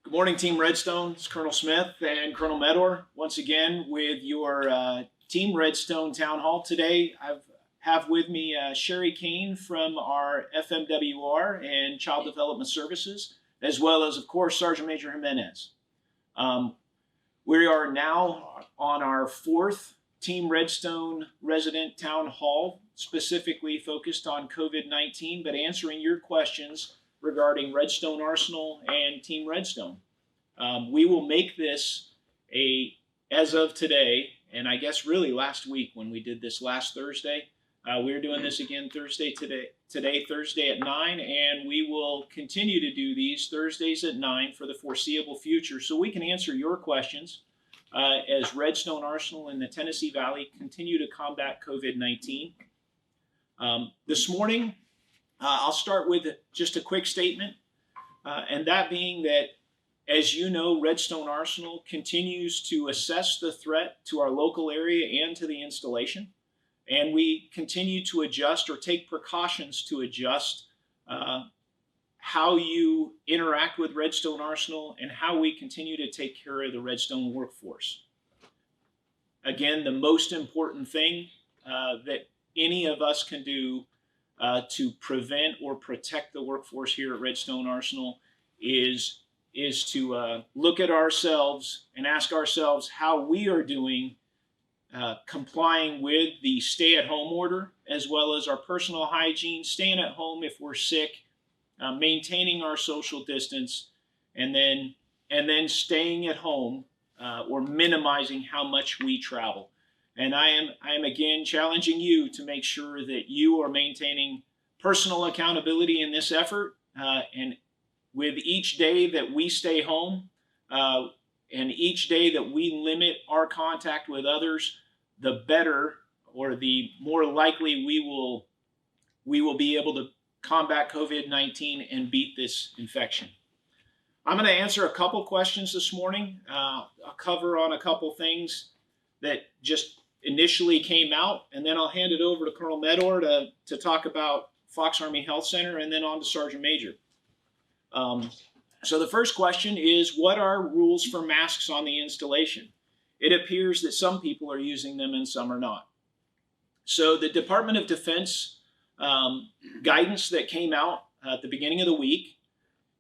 Good morning, Team Redstone. It's Colonel Smith and Colonel Meador once again with your Team Redstone Town Hall. Today I have with me Sherry Kane from our FMWR and Child Development Services, as well as, of course, Sergeant Major Jimenez. We are now on our fourth Team Redstone Resident Town Hall, specifically focused on COVID-19, but answering your questions regarding Redstone Arsenal and Team Redstone. We will make this as of today, and I guess really last week when we did this last Thursday, we're doing this again today, Thursday at 9, and we will continue to do these Thursdays at 9 for the foreseeable future so we can answer your questions as Redstone Arsenal in the Tennessee Valley continue to combat COVID-19. This morning, I'll start with just a quick statement, and that being that, as you know, Redstone Arsenal continues to assess the threat to our local area and to the installation, and we continue to adjust or take precautions to adjust how you interact with Redstone Arsenal and how we continue to take care of the Redstone workforce. Again, the most important thing that any of us can do to prevent or protect the workforce here at Redstone Arsenal is to look at ourselves and ask ourselves how we are doing complying with the stay-at-home order, as well as our personal hygiene, staying at home if we're sick, maintaining our social distance, and then staying at home or minimizing how much we travel. And I am again challenging you to make sure that you are maintaining personal accountability in this effort. And with each day that we stay home and each day that we limit our contact with others, the better or the more likely we will be able to combat COVID-19 and beat this infection. I'm going to answer a couple questions this morning. I'll cover on a couple things that just initially came out, and then I'll hand it over to Colonel Meador to talk about Fox Army Health Center, and then on to Sergeant Major. So the first question is, what are rules for masks on the installation? It appears that some people are using them and some are not. So the Department of Defense guidance that came out at the beginning of the week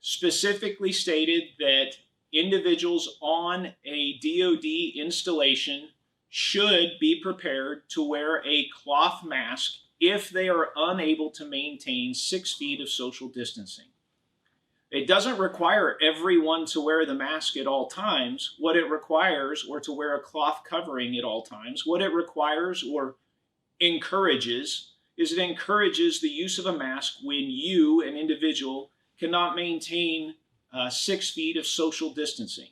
specifically stated that individuals on a DoD installation should be prepared to wear a cloth mask if they are unable to maintain 6 feet of social distancing. It doesn't require everyone to wear the mask at all times. What it requires, or to wear a cloth covering at all times, what it requires or encourages is it encourages the use of a mask when you, an individual, cannot maintain 6 feet of social distancing.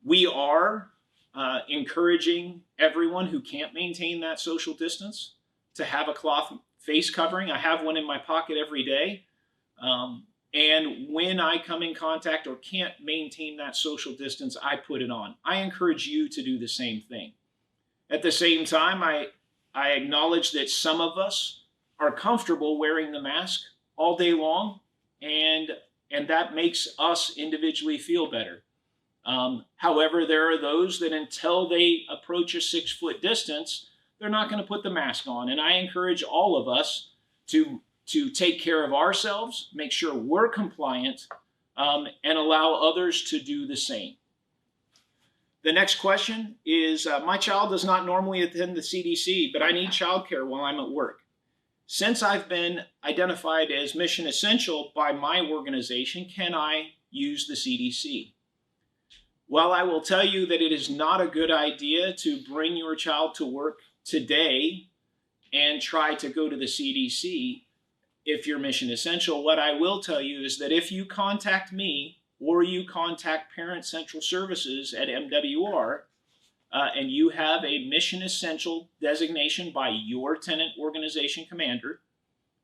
We are encouraging everyone who can't maintain that social distance to have a cloth face covering. I have one in my pocket every day. And when I come in contact or can't maintain that social distance, I put it on. I encourage you to do the same thing. At the same time, I acknowledge that some of us are comfortable wearing the mask all day long, and that makes us individually feel better. However, there are those that until they approach a 6-foot distance, they're not going to put the mask on. And I encourage all of us to take care of ourselves, make sure we're compliant, and allow others to do the same. The next question is, my child does not normally attend the CDC, but I need childcare while I'm at work. Since I've been identified as mission essential by my organization, can I use the CDC? Well, I will tell you that it is not a good idea to bring your child to work today and try to go to the CDC if you're mission essential. What I will tell you is that if you contact me or you contact Parent Central Services at MWR and you have a mission essential designation by your tenant organization commander,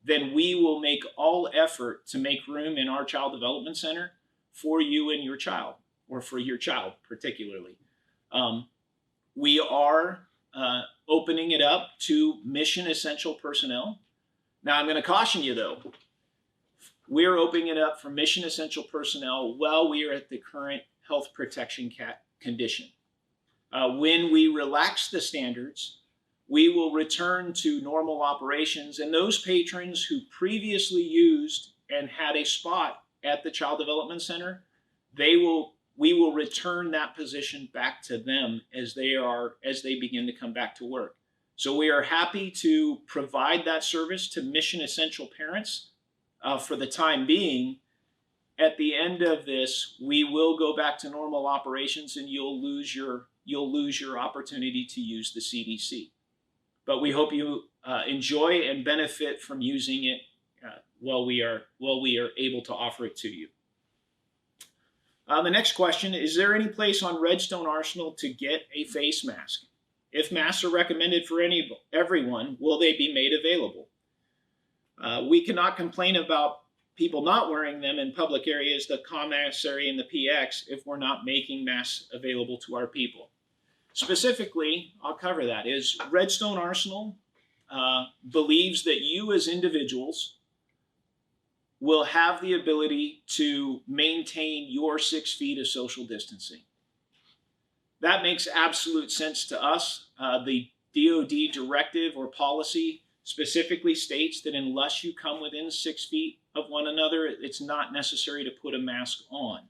then we will make all effort to make room in our Child Development Center for you and your child, or for your child particularly. We are opening it up to mission essential personnel. Now, I'm going to caution you, though. we're opening it up for mission essential personnel while we are at the current health protection condition. When we relax the standards, we will return to normal operations, and those patrons who previously used and had a spot at the Child Development Center, we will return that position back to them as they begin to come back to work. So we are happy to provide that service to mission essential parents for the time being. At the end of this, we will go back to normal operations, and you'll lose your opportunity to use the CDC. But we hope you enjoy and benefit from using it while we are able to offer it to you. The next question: is there any place on Redstone Arsenal to get a face mask? If masks are recommended for everyone, will they be made available? We cannot complain about people not wearing them in public areas, the commissary and the PX, if we're not making masks available to our people. Specifically, I'll cover that, is Redstone Arsenal believes that you as individuals will have the ability to maintain your 6 feet of social distancing. That makes absolute sense to us. The DoD directive or policy specifically states that unless you come within 6 feet of one another, it's not necessary to put a mask on.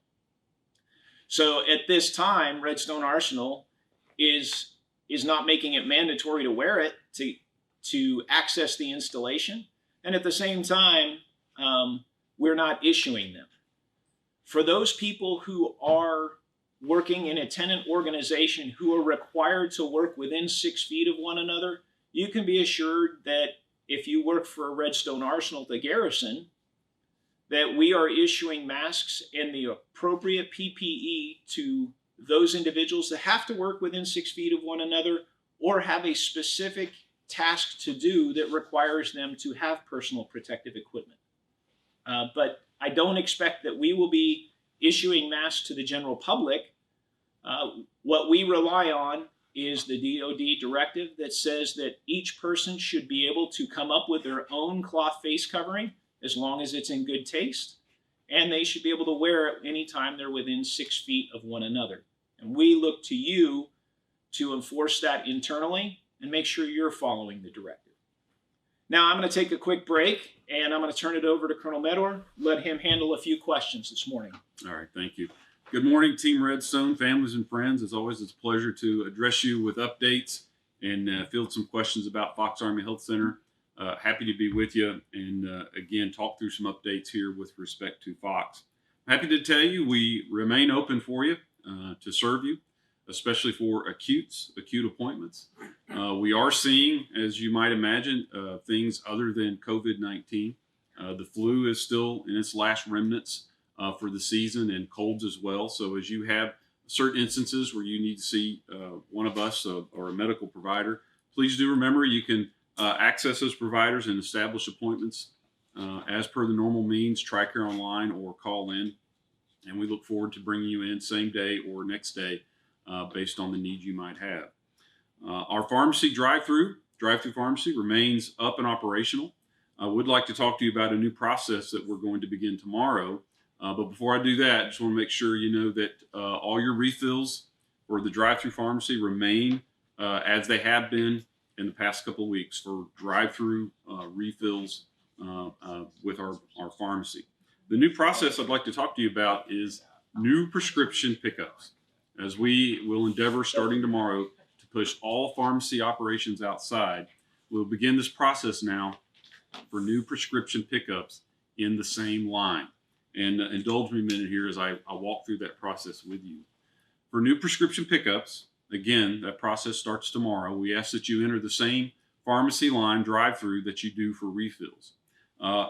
So at this time, Redstone Arsenal is not making it mandatory to wear it to access the installation. And at the same time, we're not issuing them. For those people who are working in a tenant organization who are required to work within 6 feet of one another, you can be assured that if you work for Redstone Arsenal, the Garrison, that we are issuing masks and the appropriate PPE to those individuals that have to work within 6 feet of one another or have a specific task to do that requires them to have personal protective equipment. But I don't expect that we will be issuing masks to the general public. What we rely on is the DoD directive that says that each person should be able to come up with their own cloth face covering as long as it's in good taste, and they should be able to wear it anytime they're within 6 feet of one another. And we look to you to enforce that internally and make sure you're following the directive. Now I'm going to take a quick break, and I'm going to turn it over to Colonel Meador, let him handle a few questions this morning. All right, thank you. Good morning, Team Redstone, families and friends. As always, it's a pleasure to address you with updates and field some questions about Fox Army Health Center. Happy to be with you and again talk through some updates here with respect to Fox. Happy to tell you we remain open for you to serve you, especially for acute appointments. We are seeing, as you might imagine, things other than COVID-19. The flu is still in its last remnants for the season, and colds as well. So as you have certain instances where you need to see one of us or a medical provider, please do remember you can access those providers and establish appointments as per the normal means, TRICARE online or call in. And we look forward to bringing you in same day or next day based on the need you might have. Our pharmacy drive-through pharmacy remains up and operational. I would like to talk to you about a new process that we're going to begin tomorrow. But before I do that, I just want to make sure you know that all your refills for the drive-through pharmacy remain as they have been in the past couple of weeks for drive-through refills with our pharmacy. The new process I'd like to talk to you about is new prescription pickups, as we will endeavor starting tomorrow to push all pharmacy operations outside. We'll begin this process now for new prescription pickups in the same line. And indulge me a minute here as I walk through that process with you. For new prescription pickups, again, that process starts tomorrow. We ask that you enter the same pharmacy line drive-through that you do for refills.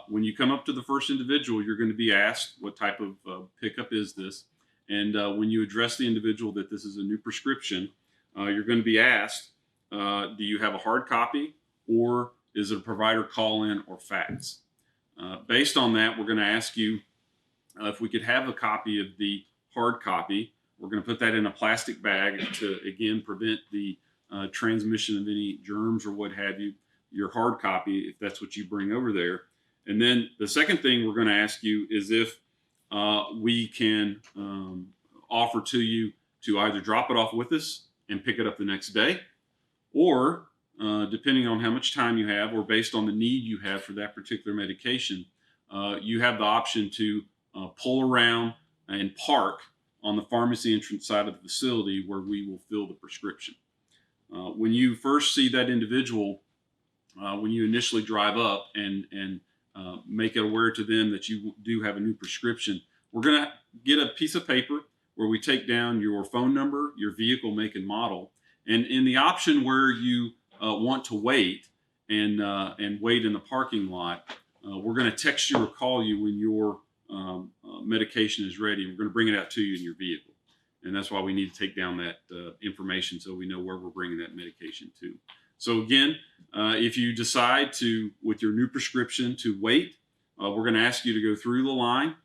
When you come up to the first individual, you're going to be asked what type of pickup is this. And when you address the individual that this is a new prescription, you're going to be asked, do you have a hard copy, or is it a provider call-in or fax? Based on that, we're going to ask you if we could have a copy of the hard copy. We're going to put that in a plastic bag to, again, prevent the transmission of any germs or what have you, your hard copy, if that's what you bring over there. And then the second thing we're going to ask you is if we can offer to you to either drop it off with us and pick it up the next day, or depending on how much time you have or based on the need you have for that particular medication, you have the option to pull around and park on the pharmacy entrance side of the facility where we will fill the prescription. When you first see that individual, when you initially drive up and make it aware to them that you do have a new prescription, we're going to get a piece of paper where we take down your phone number, your vehicle make and model, and in the option where you want to wait and wait in the parking lot, we're going to text you or call you when your medication is ready. We're going to bring it out to you in your vehicle. And that's why we need to take down that information so we know where we're bringing that medication to. So again, if you decide to, with your new prescription, to wait, we're going to ask you to go through the line,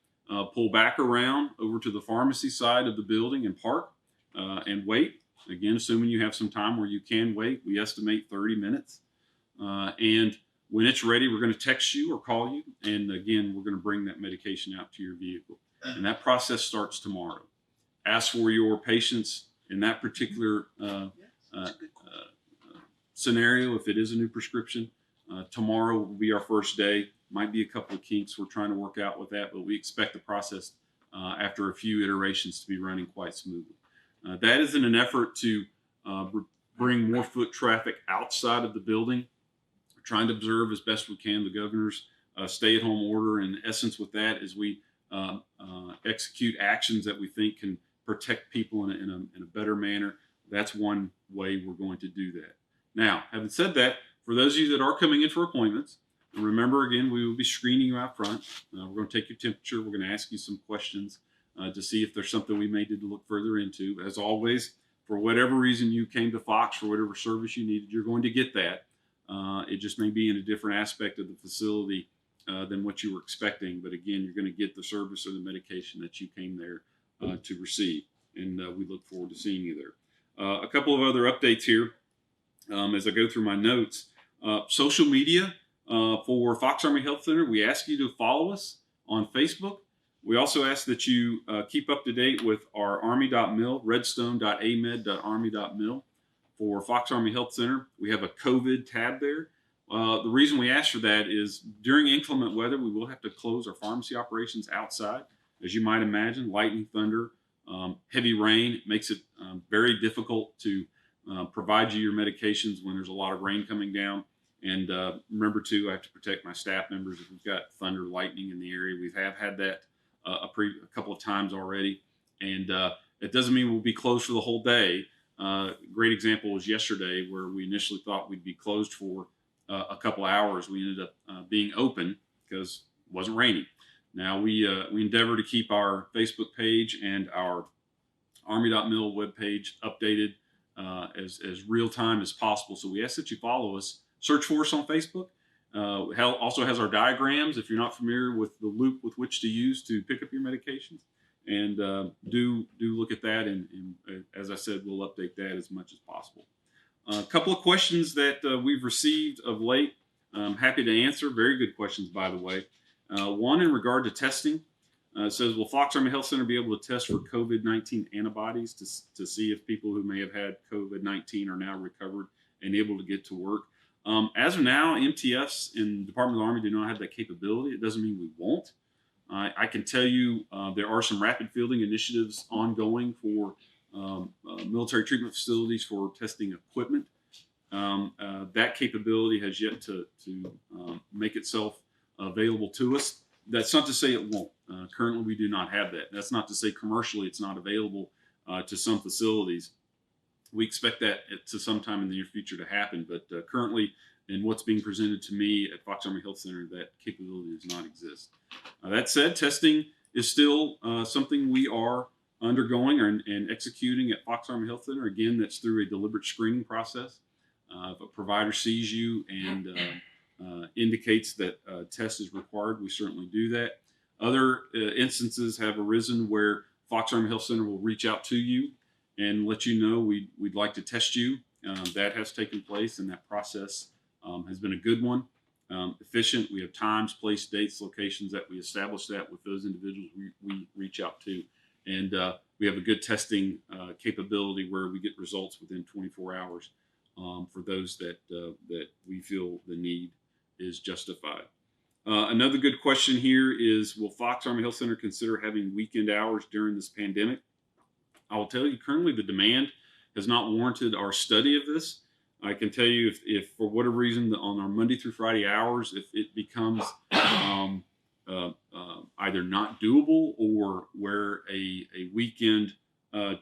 pull back around over to the pharmacy side of the building and park and wait. Again, assuming you have some time where you can wait, we estimate 30 minutes. And when it's ready, we're going to text you or call you. And again, we're going to bring that medication out to your vehicle. And that process starts tomorrow. Ask for your patience in that particular scenario. If it is a new prescription, tomorrow will be our first day. Might be a couple of kinks we're trying to work out with that, but we expect the process after a few iterations to be running quite smoothly. That is in an effort to bring more foot traffic outside of the building. We're trying to observe as best we can the governor's stay-at-home order. In essence, with that is we execute actions that we think can protect people in a better manner. That's one way we're going to do that. Now, having said that, for those of you that are coming in for appointments, remember again, we will be screening you out front. We're going to take your temperature. We're going to ask you some questions to see if there's something we may need to look further into. As always, for whatever reason you came to Fox for whatever service you needed, you're going to get that. It just may be in a different aspect of the facility than what you were expecting. But again, you're going to get the service or the medication that you came there to receive. And we look forward to seeing you there. A couple of other updates here as I go through my notes. Social media for Fox Army Health Center, we ask you to follow us on Facebook. We also ask that you keep up to date with our Army.mil, redstone.amed.army.mil. For Fox Army Health Center, we have a COVID tab there. The reason we ask for that is during inclement weather, we will have to close our pharmacy operations outside. As you might imagine, lightning, thunder, heavy rain makes it very difficult to provide you your medications when there's a lot of rain coming down. And remember, too, I have to protect my staff members if we've got thunder, lightning in the area. We have had that a couple of times already. And it doesn't mean we'll be closed for the whole day. Great example was yesterday where we initially thought we'd be closed for a couple hours. We ended up being open because it wasn't raining. Now we endeavor to keep our Facebook page and our Army.mil webpage updated as real time as possible. So we ask that you follow us. Search for us on Facebook. Also has our diagrams if you're not familiar with the loop with which to use to pick up your medications. And do look at that. And as I said, we'll update that as much as possible. A couple of questions that we've received of late. I'm happy to answer. Very good questions, by the way. One in regard to testing. It says, will Fox Army Health Center be able to test for COVID-19 antibodies to see if people who may have had COVID-19 are now recovered and able to get to work? As of now, MTFs in the Department of the Army do not have that capability. It doesn't mean we won't. I can tell you there are some rapid fielding initiatives ongoing for military treatment facilities for testing equipment. That capability has yet to make itself available to us. That's not to say it won't. Currently, we do not have that. That's not to say commercially it's not available to some facilities. We expect that to sometime in the near future to happen, but currently, in what's being presented to me at Fox Army Health Center, that capability does not exist. That said, testing is still something we are undergoing and executing at Fox Army Health Center. Again, that's through a deliberate screening process. If a provider sees you and indicates that a test is required, we certainly do that. Other instances have arisen where Fox Army Health Center will reach out to you and let you know we'd like to test you. That has taken place, and that process has been a good one. efficient. We have times, place, dates, locations that we establish that with those individuals we reach out to. And we have a good testing capability where we get results within 24 hours for those that we feel the need is justified. Another good question here is, will Fox Army Health Center consider having weekend hours during this pandemic? I will tell you, currently the demand has not warranted our study of this. I can tell you if for whatever reason on our Monday through Friday hours, if it becomes either not doable or where a weekend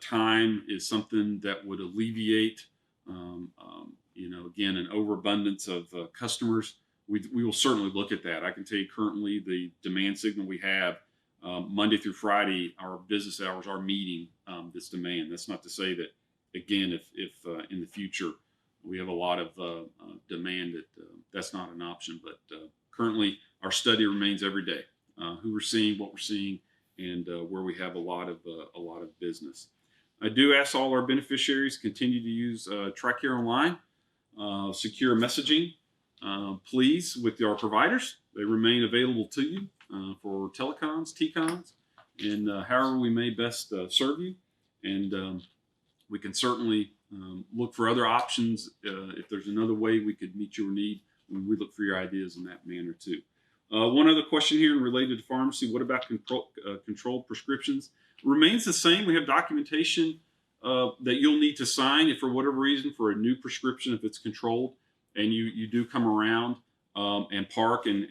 time is something that would alleviate, again, an overabundance of customers, we will certainly look at that. I can tell you currently the demand signal we have Monday through Friday, our business hours are meeting this demand. That's not to say that, again, if in the future we have a lot of demand, that's not an option. But currently, our study remains every day. Who we're seeing, what we're seeing, and where we have a lot of business. I do ask all our beneficiaries continue to use TRICARE Online, secure messaging, please, with our providers. They remain available to you for telecons, TCONs, and however we may best serve you. And we can certainly look for other options if there's another way we could meet your need. We look for your ideas in that manner too. One other question here related to pharmacy. What about controlled prescriptions? Remains the same. We have documentation that you'll need to sign if for whatever reason for a new prescription, if it's controlled, and you do come around and park and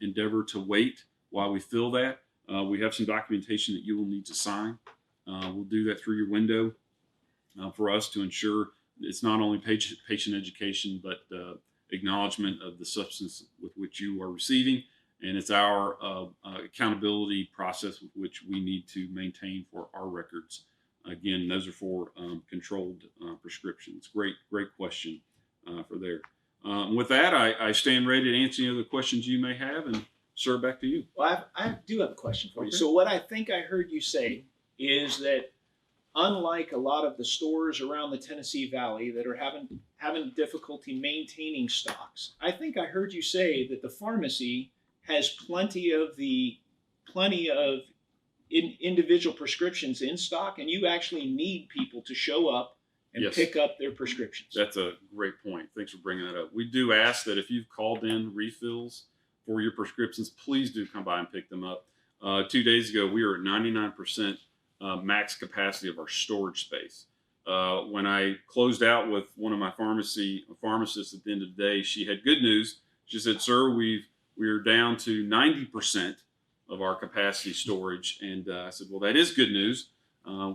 endeavor to wait while we fill that. We have some documentation that you will need to sign. We'll do that through your window for us to ensure it's not only patient education, but acknowledgement of the substance with which you are receiving. And it's our accountability process with which we need to maintain for our records. Again, those are for controlled prescriptions. Great question for there. With that, I stand ready to answer any other questions you may have, and sir, back to you. Well, I do have a question for you. Okay. So what I think I heard you say is that unlike a lot of the stores around the Tennessee Valley that are having difficulty maintaining stocks, I think I heard you say that the pharmacy has plenty of individual prescriptions in stock, and you actually need people to show up and Yes. pick up their prescriptions. That's a great point. Thanks for bringing that up. We do ask that if you've called in refills for your prescriptions, please do come by and pick them up. 2 days ago, we were at 99% max capacity of our storage space. When I closed out with one of my pharmacists at the end of the day, she had good news. She said, "Sir, we're down to 90% of our capacity storage." And I said, "Well, that is good news.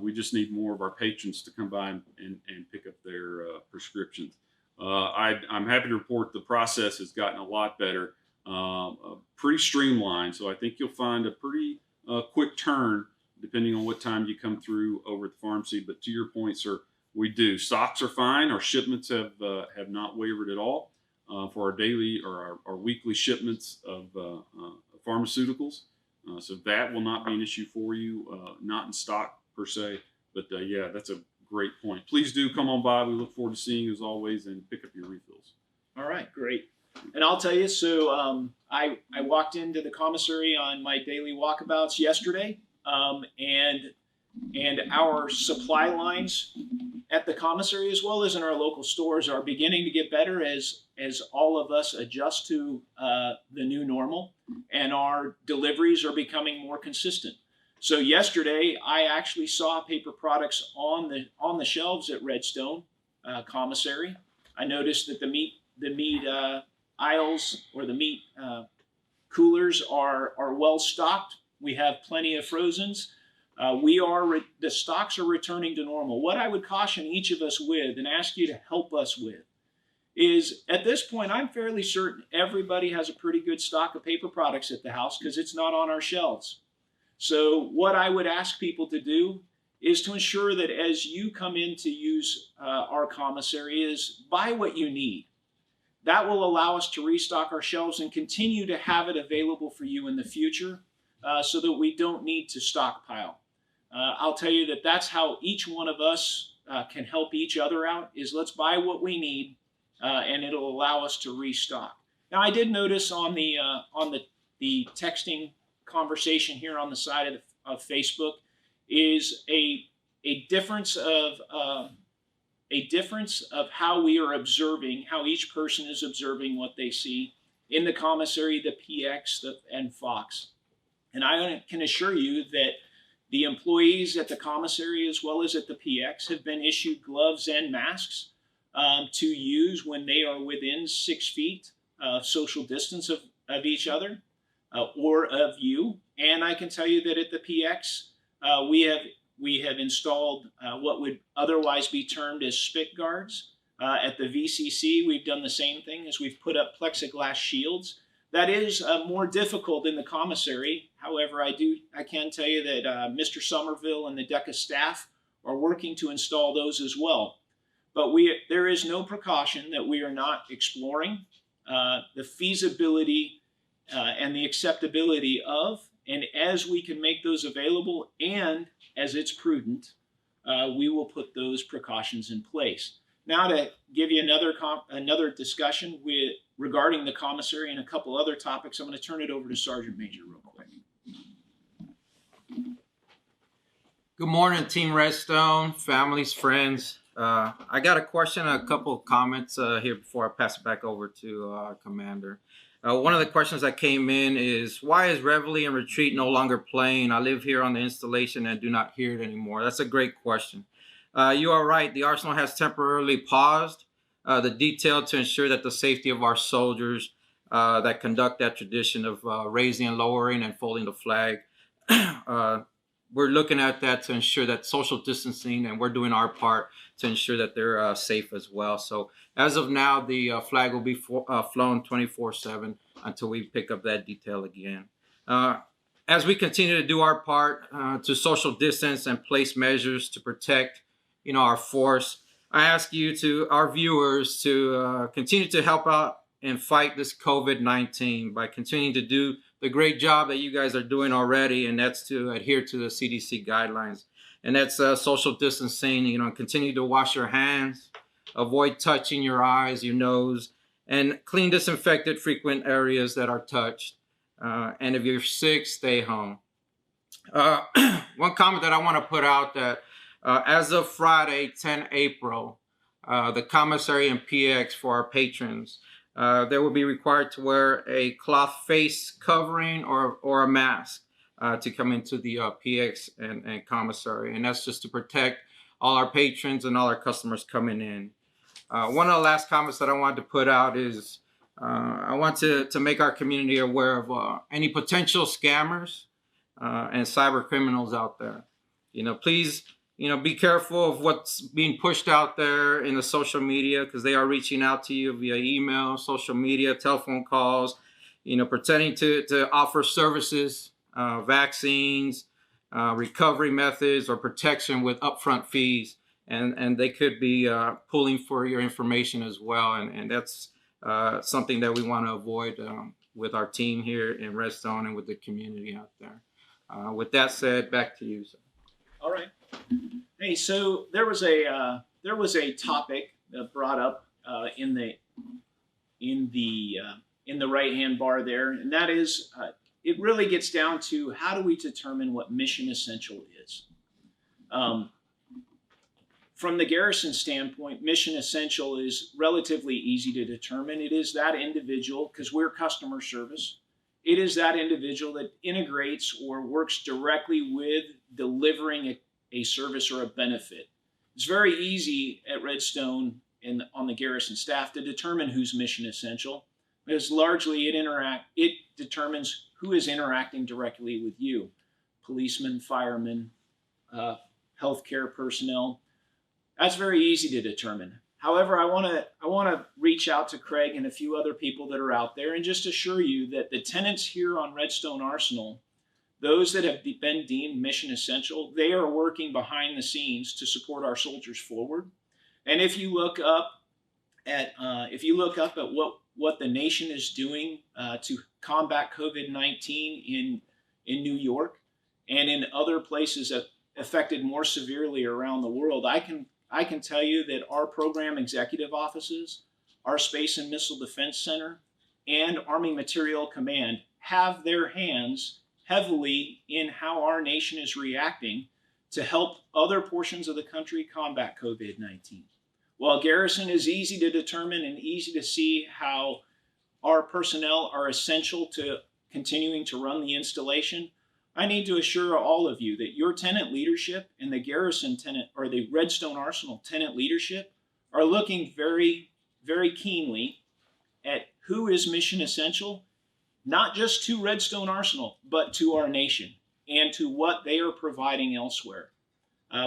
We just need more of our patrons to come by and pick up their prescriptions." I'm happy to report the process has gotten a lot better, pretty streamlined. So I think you'll find a pretty quick turn depending on what time you come through over at the pharmacy. But to your point, sir, we do. Stocks are fine. Our shipments have not wavered at all for our daily or our weekly shipments of pharmaceuticals. So that will not be an issue for you, not in stock per se. But yeah, that's a great point. Please do come on by. We look forward to seeing you as always and pick up your refills. All right, great. And I'll tell you, so I walked into the commissary on my daily walkabouts yesterday, and our supply lines at the commissary as well as in our local stores are beginning to get better as all of us adjust to the new normal, and our deliveries are becoming more consistent. So yesterday, I actually saw paper products on the shelves at Redstone commissary. I noticed that the meat aisles or the meat coolers are well stocked. We have plenty of frozens. The stocks are returning to normal. What I would caution each of us with and ask you to help us with is, at this point, I'm fairly certain everybody has a pretty good stock of paper products at the house because it's not on our shelves. So what I would ask people to do is to ensure that as you come in to use our commissary is buy what you need. That will allow us to restock our shelves and continue to have it available for you in the future so that we don't need to stockpile. I'll tell you that that's how each one of us can help each other out is let's buy what we need and it'll allow us to restock. Now, I did notice on the texting conversation here on the side of Facebook is a difference of how we are observing, how each person is observing what they see in the commissary, the PX, and Fox. And I can assure you that the employees at the commissary as well as at the PX have been issued gloves and masks to use when they are within 6 feet of social distance of each other or of you. And I can tell you that at the PX, we have installed what would otherwise be termed as spit guards. At the VCC, we've done the same thing as we've put up plexiglass shields. That is more difficult in the commissary. However, I can tell you that Mr. Somerville and the DECA staff are working to install those as well. But there is no precaution that we are not exploring the feasibility and the acceptability of, and as we can make those available and as it's prudent, we will put those precautions in place. Now, to give you another discussion regarding the commissary and a couple other topics, I'm going to turn it over to Sergeant Major real quick. Good morning, Team Redstone, families, friends. I got a question, a couple of comments here before I pass it back over to our commander. One of the questions that came in is, why is Reveille and Retreat no longer playing? I live here on the installation and do not hear it anymore. That's a great question. You are right. The Arsenal has temporarily paused the detail to ensure that the safety of our soldiers that conduct that tradition of raising and lowering and folding the flag. We're looking at that to ensure that social distancing, and we're doing our part to ensure that they're safe as well. So as of now, the flag will be flown 24/7 until we pick up that detail again. As we continue to do our part to social distance and place measures to protect, our force, I ask our viewers to continue to help out and fight this COVID-19 by continuing to do the great job that you guys are doing already, and that's to adhere to the CDC guidelines. And that's social distancing, continue to wash your hands, avoid touching your eyes, your nose, and clean, disinfected frequent areas that are touched. And if you're sick, stay home. One comment that I want to put out that as of Friday, 10 April, the commissary and PX for our patrons, they will be required to wear a cloth face covering or a mask to come into the PX and commissary. And that's just to protect all our patrons and all our customers coming in. One of the last comments that I wanted to put out is I want to make our community aware of any potential scammers and cyber criminals out there. Please, be careful of what's being pushed out there in the social media, because they are reaching out to you via email, social media, telephone calls, pretending to offer services, vaccines, recovery methods, or protection with upfront fees. And they could be pulling for your information as well. And that's something that we want to avoid with our team here in Redstone and with the community out there. With that said, back to you, sir. All right. Hey, so there was a topic that brought up in the right-hand bar there, and that is it really gets down to how do we determine what mission essential is. From the Garrison standpoint, mission essential is relatively easy to determine. It is that individual, because we're customer service, it is that individual that integrates or works directly with delivering a service or a benefit. It's very easy at Redstone and on the Garrison staff to determine who's mission essential, because largely it determines who is interacting directly with you. Policemen, firemen, healthcare personnel. That's very easy to determine. However, I want to reach out to Craig and a few other people that are out there and just assure you that the tenants here on Redstone Arsenal, those that have been deemed mission essential, they are working behind the scenes to support our soldiers forward. And if you look up at what the nation is doing to combat COVID-19 in New York and in other places that affected more severely around the world, I can tell you that our program executive offices, our Space and Missile Defense Center, and Army Materiel Command have their hands heavily in how our nation is reacting to help other portions of the country combat COVID-19. While Garrison is easy to determine and easy to see how our personnel are essential to continuing to run the installation, I need to assure all of you that your tenant leadership and the Garrison tenant or the Redstone Arsenal tenant leadership are looking very, very keenly at who is mission essential, not just to Redstone Arsenal, but to our nation and to what they are providing elsewhere.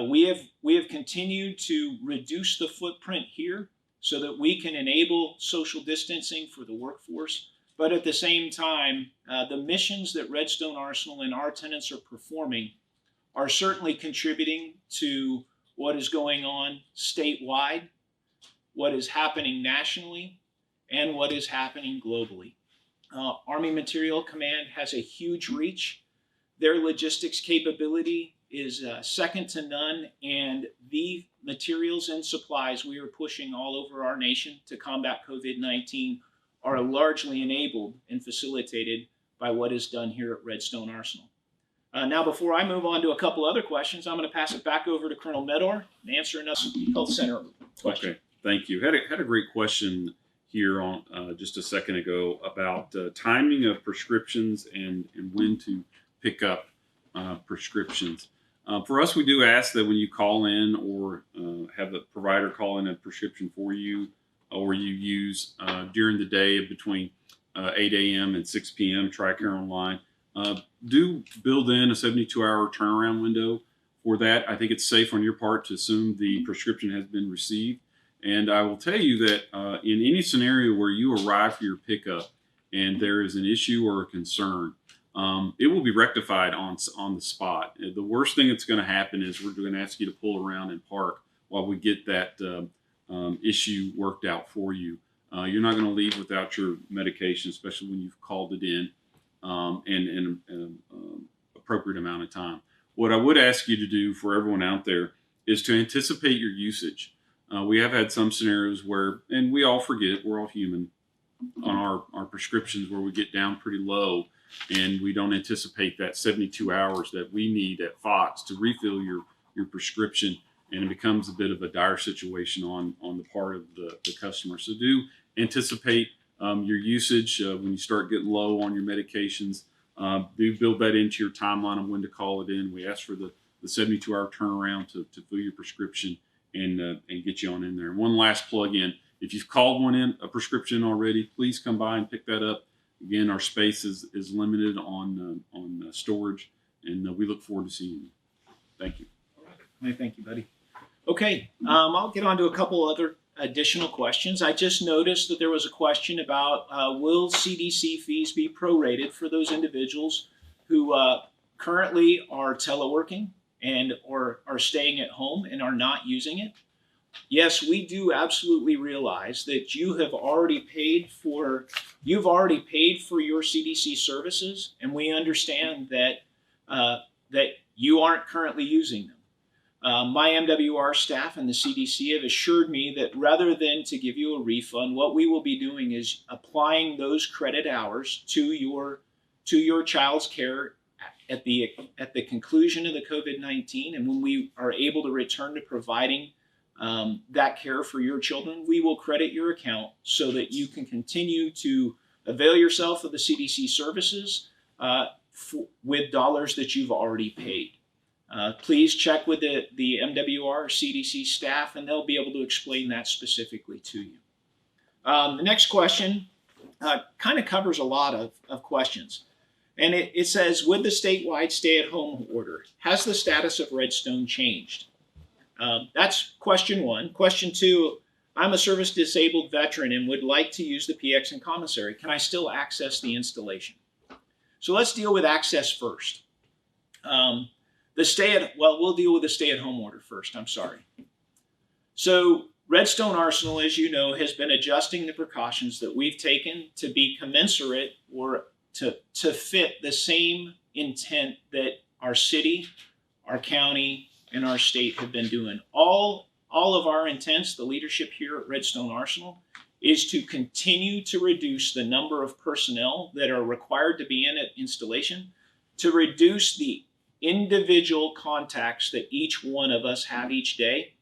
We have continued to reduce the footprint here so that we can enable social distancing for the workforce. But at the same time, the missions that Redstone Arsenal and our tenants are performing are certainly contributing to what is going on statewide, what is happening nationally, and what is happening globally. Army Materiel Command has a huge reach. Their logistics capability is second to none, and the materials and supplies we are pushing all over our nation to combat COVID-19 are largely enabled and facilitated by what is done here at Redstone Arsenal. Now, before I move on to a couple other questions, I'm going to pass it back over to Colonel Meador and answer another Health Center question. Okay, thank you. Had a great question here on just a second ago about timing of prescriptions and when to pick up prescriptions. For us, we do ask that when you call in or have a provider call in a prescription for you, or you use during the day between 8 a.m. and 6 p.m. TRICARE Online, do build in a 72-hour turnaround window for that. I think it's safe on your part to assume the prescription has been received. And I will tell you that in any scenario where you arrive for your pickup and there is an issue or a concern, it will be rectified on the spot. The worst thing that's going to happen is we're going to ask you to pull around and park while we get that issue worked out for you. You're not going to leave without your medication, especially when you've called it in in an appropriate amount of time. What I would ask you to do for everyone out there is to anticipate your usage. We have had some scenarios where, and we all forget, we're all human, on our prescriptions where we get down pretty low and we don't anticipate that 72 hours that we need at Fox to refill your prescription, and it becomes a bit of a dire situation on the part of the customer. So do anticipate your usage when you start getting low on your medications. Do build that into your timeline of when to call it in. We ask for the 72-hour turnaround to fill your prescription and get you on in there. And one last plug-in. If you've called a prescription already, please come by and pick that up. Again, our space is limited on storage, and we look forward to seeing you. Thank you. All right. Thank you, buddy. Okay, I'll get on to a couple other additional questions. I just noticed that there was a question about will CDC fees be prorated for those individuals who currently are teleworking and or are staying at home and are not using it. Yes, we do absolutely realize that you've already paid for your CDC services, and we understand that that you aren't currently using them. My MWR staff and the CDC have assured me that rather than to give you a refund, what we will be doing is applying those credit hours to your child's care at the conclusion of the COVID-19, and when we are able to return to providing that care for your children, we will credit your account so that you can continue to avail yourself of the CDC services with dollars that you've already paid. Please check with the MWR CDC staff, and they'll be able to explain that specifically to you. The next question kind of covers a lot of questions. And it says, with the statewide stay-at-home order, has the status of Redstone changed? That's question one. Question two, I'm a service-disabled veteran and would like to use the PX and commissary. Can I still access the installation? So let's deal with access first. We'll deal with the stay-at-home order first. I'm sorry. So Redstone Arsenal, as you know, has been adjusting the precautions that we've taken to be commensurate or to fit the same intent that our city, our county, and our state have been doing. All of our intents, the leadership here at Redstone Arsenal, is to continue to reduce the number of personnel that are required to be in at installation, to reduce the individual contacts that each one of us have each day.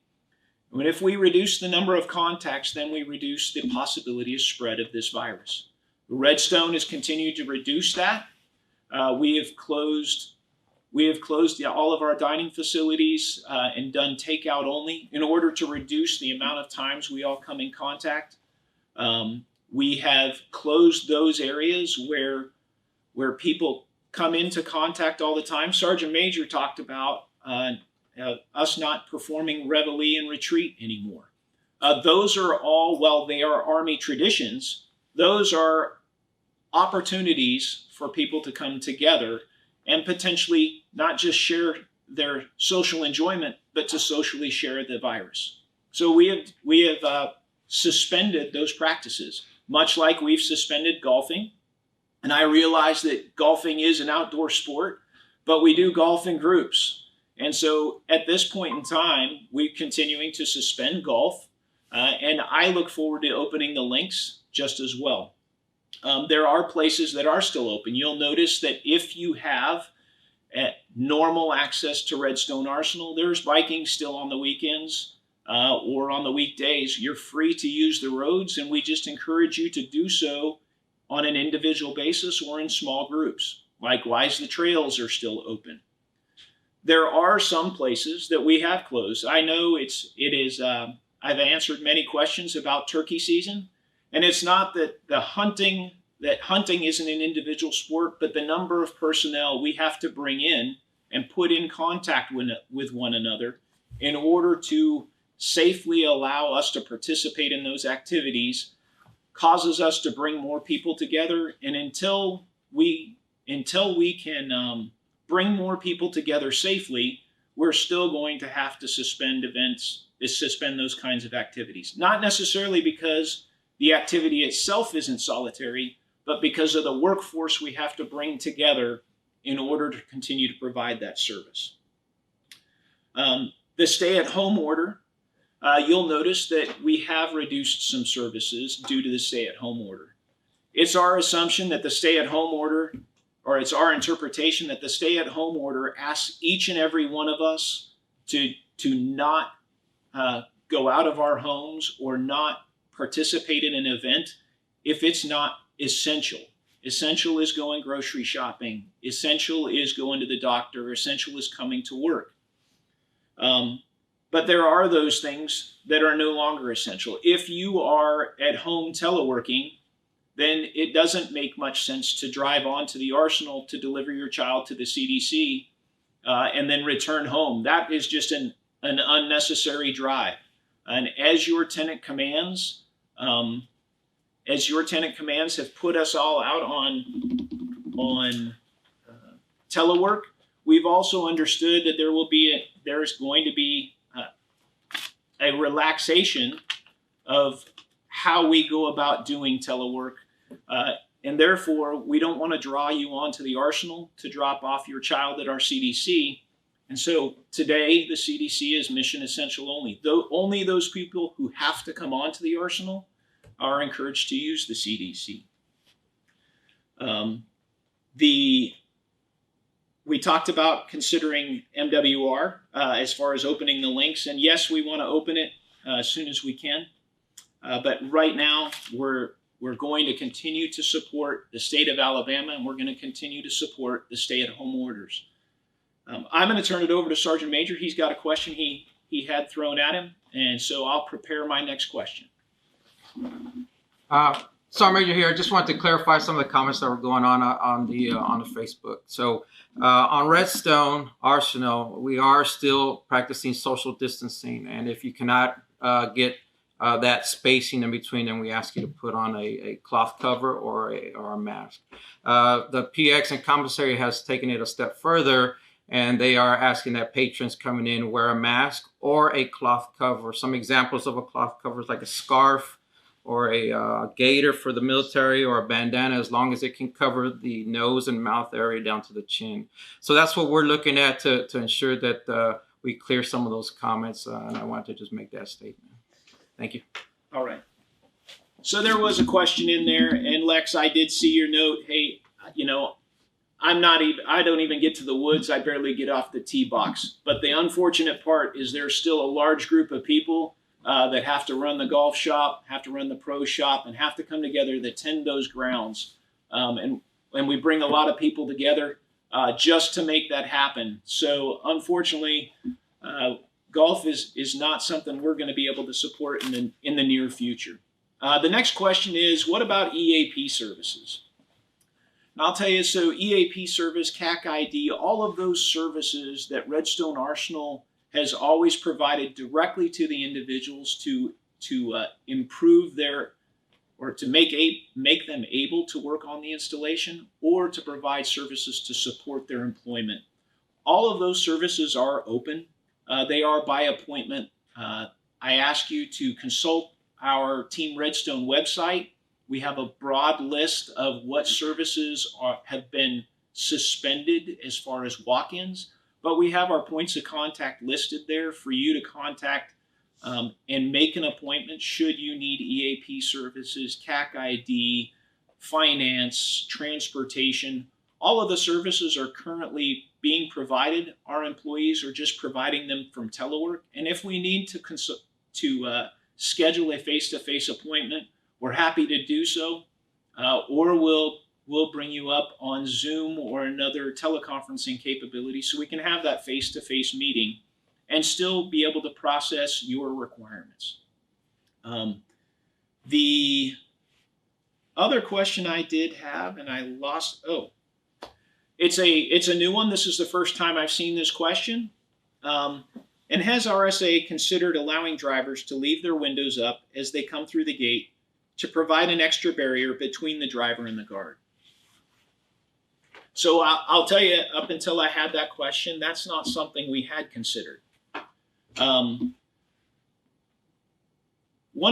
And if we reduce the number of contacts, then we reduce the possibility of spread of this virus. Redstone has continued to reduce that. We have closed all of our dining facilities and done takeout only in order to reduce the amount of times we all come in contact. We have closed those areas where people come into contact all the time. Sergeant Major talked about us not performing reveille and retreat anymore. Those are all, while they are Army traditions, those are opportunities for people to come together and potentially not just share their social enjoyment, but to socially share the virus. So we have suspended those practices, much like we've suspended golfing. And I realize that golfing is an outdoor sport, but we do golf in groups. And so at this point in time, we're continuing to suspend golf. And I look forward to opening the links just as well. There are places that are still open. You'll notice that if you have normal access to Redstone Arsenal, there's biking still on the weekends or on the weekdays. You're free to use the roads, and we just encourage you to do so on an individual basis or in small groups. Likewise, the trails are still open. There are some places that we have closed. I know I've answered many questions about turkey season, and it's not that hunting isn't an individual sport, but the number of personnel we have to bring in and put in contact with one another in order to safely allow us to participate in those activities causes us to bring more people together. And until we can bring more people together safely, we're still going to have to suspend those kinds of activities. Not necessarily because the activity itself isn't solitary, but because of the workforce we have to bring together in order to continue to provide that service. The stay-at-home order, you'll notice that we have reduced some services due to the stay-at-home order. It's our assumption that the stay-at-home order, or it's our interpretation that the stay-at-home order asks each and every one of us to not go out of our homes or not participate in an event if it's not essential. Essential is going grocery shopping. Essential is going to the doctor. Essential is coming to work. But there are those things that are no longer essential. If you are at home teleworking, then it doesn't make much sense to drive on to the arsenal to deliver your child to the CDC and then return home. That is just an unnecessary drive. And as your tenant commands have put us all out on telework, we've also understood that there's going to be a relaxation of how we go about doing telework. And therefore, we don't want to draw you onto the arsenal to drop off your child at our CDC. And so today, the CDC is mission essential only. Only those people who have to come onto the arsenal are encouraged to use the CDC. We talked about considering MWR as far as opening the links. And yes, we want to open it as soon as we can. But right now, we're going to continue to support the state of Alabama, and we're going to continue to support the stay-at-home orders. I'm going to turn it over to Sergeant Major. He's got a question he had thrown at him, and so I'll prepare my next question. Sergeant Major here. I just wanted to clarify some of the comments that were going on the Facebook. So on Redstone Arsenal, we are still practicing social distancing, and if you cannot get that spacing in between, then we ask you to put on a cloth cover or a mask. The PX and commissary has taken it a step further, and they are asking that patrons coming in wear a mask or a cloth cover. Some examples of a cloth cover is like a scarf or a gaiter for the military, or a bandana, as long as it can cover the nose and mouth area down to the chin. So that's what we're looking at to ensure that we clear some of those comments, and I wanted to just make that statement. Thank you. All right. So there was a question in there, and Lex, I did see your note. Hey, I don't even get to the woods. I barely get off the tee box. But the unfortunate part is there's still a large group of people that have to run the golf shop, have to run the pro shop, and have to come together to tend those grounds. And we bring a lot of people together just to make that happen. So unfortunately, golf is not something we're going to be able to support in the near future. The next question is, what about EAP services? And I'll tell you, so EAP service, CAC ID, all of those services that Redstone Arsenal has always provided directly to the individuals to improve their, or to make them able to work on the installation, or to provide services to support their employment. All of those services are open. They are by appointment. I ask you to consult our Team Redstone website. We have a broad list of what services have been suspended as far as walk-ins, but we have our points of contact listed there for you to contact and make an appointment should you need EAP services, CAC ID, finance, transportation. All of the services are currently being provided. Our employees are just providing them from telework, and if we need to schedule a face-to-face appointment, we're happy to do so, or we'll bring you up on Zoom or another teleconferencing capability so we can have that face-to-face meeting and still be able to process your requirements. The other question I did have, and I lost, it's a new one. This is the first time I've seen this question. And has RSA considered allowing drivers to leave their windows up as they come through the gate to provide an extra barrier between the driver and the guard? So I'll tell you, up until I had that question, that's not something we had considered. One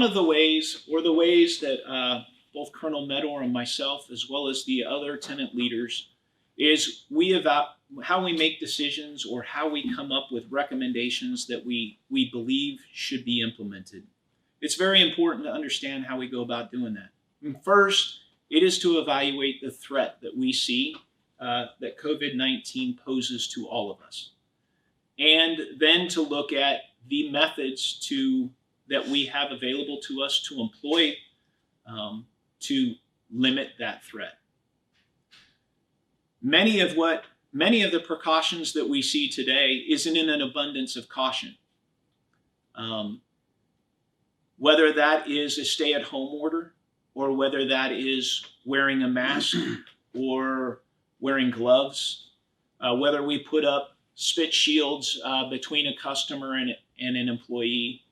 of the ways, or the ways that both Colonel Meador and myself, as well as the other tenant leaders, is how we make decisions or how we come up with recommendations that we believe should be implemented. It's very important to understand how we go about doing that. And first, it is to evaluate the threat that we see that COVID-19 poses to all of us. And then to look at the methods that we have available to us to employ to limit that threat. Many of the precautions that we see today isn't in an abundance of caution. Whether that is a stay-at-home order, or whether that is wearing a mask or wearing gloves, whether we put up spit shields between a customer and an employee,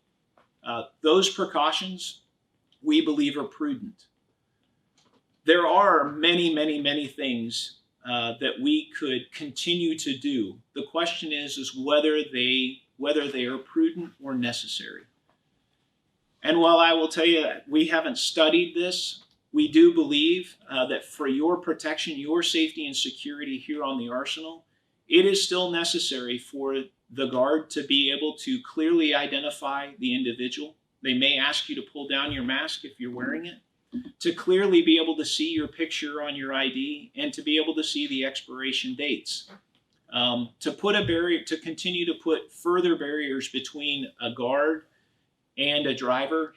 those precautions we believe are prudent. There are many, many, many things that we could continue to do. The question is whether they are prudent or necessary. And while I will tell you we haven't studied this, we do believe that for your protection, your safety and security here on the Arsenal, it is still necessary for the guard to be able to clearly identify the individual. They may ask you to pull down your mask if you're wearing it, to clearly be able to see your picture on your ID, and to be able to see the expiration dates. To put a barrier, to continue to put further barriers between a guard and a driver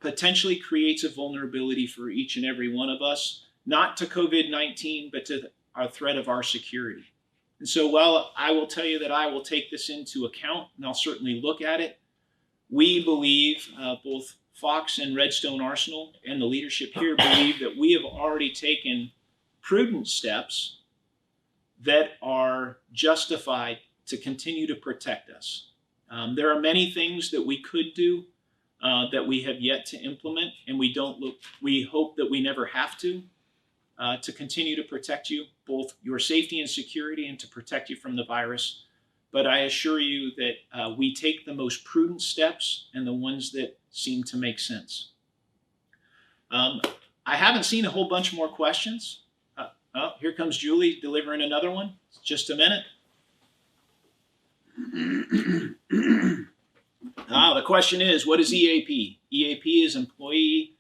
potentially creates a vulnerability for each and every one of us, not to COVID-19, but to our threat of our security. And so while I will tell you that I will take this into account, and I'll certainly look at it, we believe, both Fox and Redstone Arsenal and the leadership here believe that we have already taken prudent steps that are justified to continue to protect us. There are many things that we could do that we have yet to implement, and we hope that we never have to continue to protect you, both your safety and security, and to protect you from the virus. But I assure you that we take the most prudent steps and the ones that seem to make sense. I haven't seen a whole bunch more questions. Oh, here comes Julie delivering another one. Just a minute. The question is, what is EAP? EAP is Employee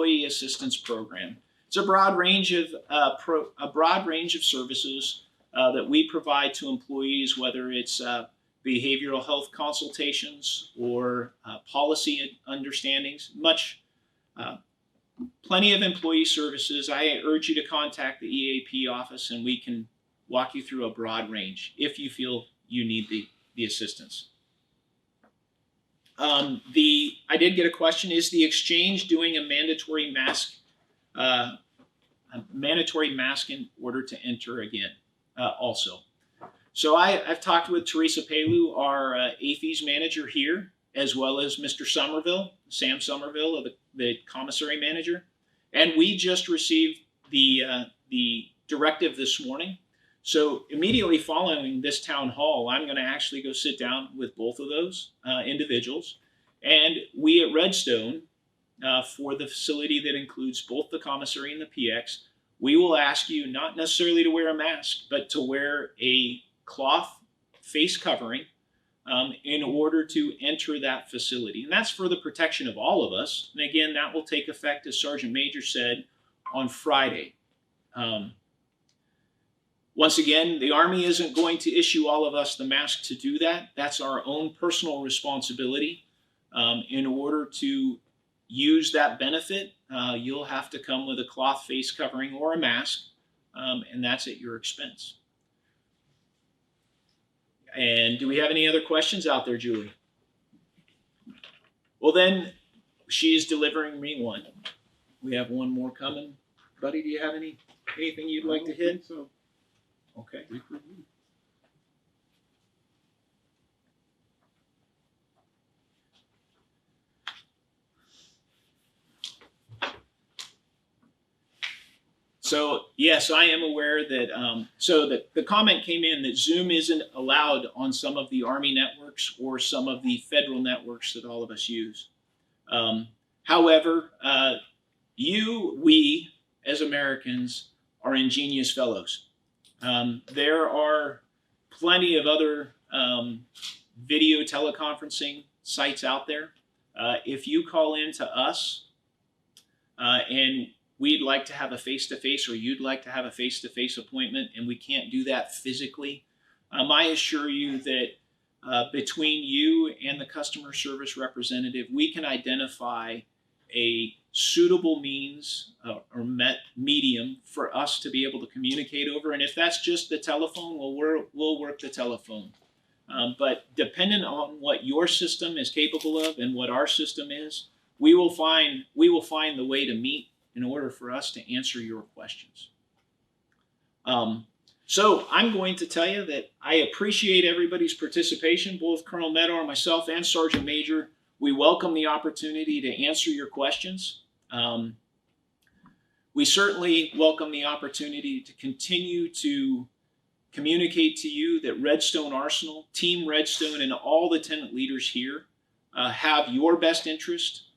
Employee Assistance Program. It's a broad range of services that we provide to employees, whether it's behavioral health consultations or policy understandings. Plenty of employee services. I urge you to contact the EAP office, and we can walk you through a broad range if you feel you need the assistance. I did get a question: is the exchange doing a mandatory mask in order to enter again? Also, so I've talked with Teresa Pelu, our AFES manager here, as well as Mr. Somerville, Sam Somerville, the commissary manager, and we just received the directive this morning. So immediately following this town hall, I'm going to actually go sit down with both of those individuals, and we at Redstone, for the facility that includes both the commissary and the PX, we will ask you not necessarily to wear a mask, but to wear a cloth face covering in order to enter that facility. And that's for the protection of all of us. And again, that will take effect, as Sergeant Major said, on Friday. Once again, the Army isn't going to issue all of us the mask to do that. That's our own personal responsibility. In order to use that benefit, you'll have to come with a cloth face covering or a mask, and that's at your expense. And do we have any other questions out there, Julie? Well, then, she's delivering me one. We have one more coming. Buddy, do you have anything you'd like to hit? So. Okay. So yes, I am aware that, so the comment came in that Zoom isn't allowed on some of the Army networks or some of the federal networks that all of us use. However, we as Americans are ingenious fellows. There are plenty of other video teleconferencing sites out there. If you call in to us and we'd like to have a face-to-face, or you'd like to have a face-to-face appointment, and we can't do that physically, I assure you that between you and the customer service representative, we can identify a suitable means or medium for us to be able to communicate over. And if that's just the telephone, well, we'll work the telephone. But dependent on what your system is capable of and what our system is, we will find the way to meet in order for us to answer your questions. So I'm going to tell you that I appreciate everybody's participation, both Colonel Meador, myself, and Sergeant Major. We welcome the opportunity to answer your questions. We certainly welcome the opportunity to continue to communicate to you that Redstone Arsenal, Team Redstone, and all the tenant leaders here have your best interest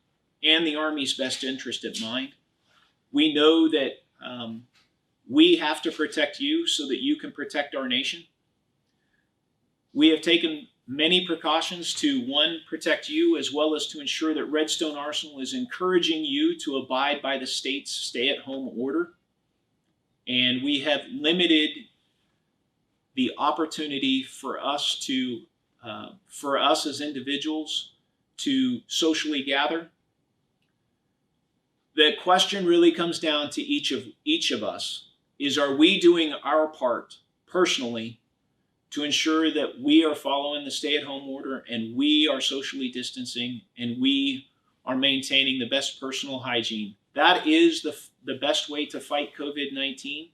and the Army's best interest at mind. We know that we have to protect you so that you can protect our nation. We have taken many precautions to, one, protect you, as well as to ensure that Redstone Arsenal is encouraging you to abide by the state's stay-at-home order. And we have limited the opportunity for us as individuals to socially gather. The question really comes down to each of us is, are we doing our part personally to ensure that we are following the stay-at-home order and we are socially distancing and we are maintaining the best personal hygiene? That is the best way to fight COVID-19.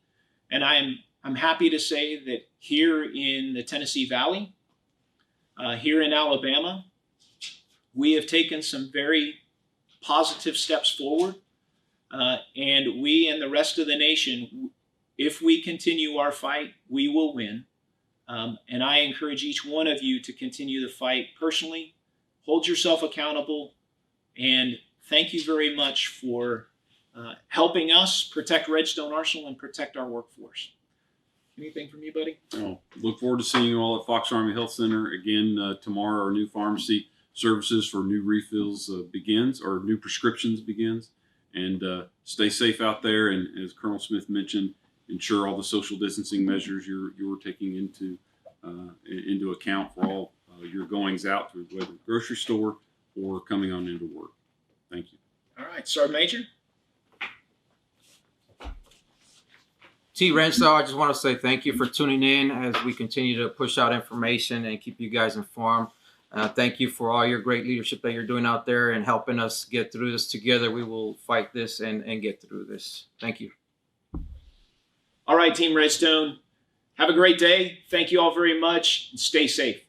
And I'm happy to say that here in the Tennessee Valley, here in Alabama, we have taken some very positive steps forward. And we and the rest of the nation, if we continue our fight, we will win. And I encourage each one of you to continue the fight personally, hold yourself accountable, and thank you very much for helping us protect Redstone Arsenal and protect our workforce. Anything from you, buddy? Oh, look forward to seeing you all at Fox Army Health Center again tomorrow. Our new pharmacy services for new refills begins, or new prescriptions begins. And stay safe out there. And as Colonel Smith mentioned, ensure all the social distancing measures you're taking into account for all your goings out to whether grocery store or coming on into work. Thank you. All right, Sergeant Major. T. Redstone, I just want to say thank you for tuning in as we continue to push out information and keep you guys informed. Thank you for all your great leadership that you're doing out there and helping us get through this together. We will fight this and get through this. Thank you. All right, Team Redstone. Have a great day. Thank you all very much. And stay safe.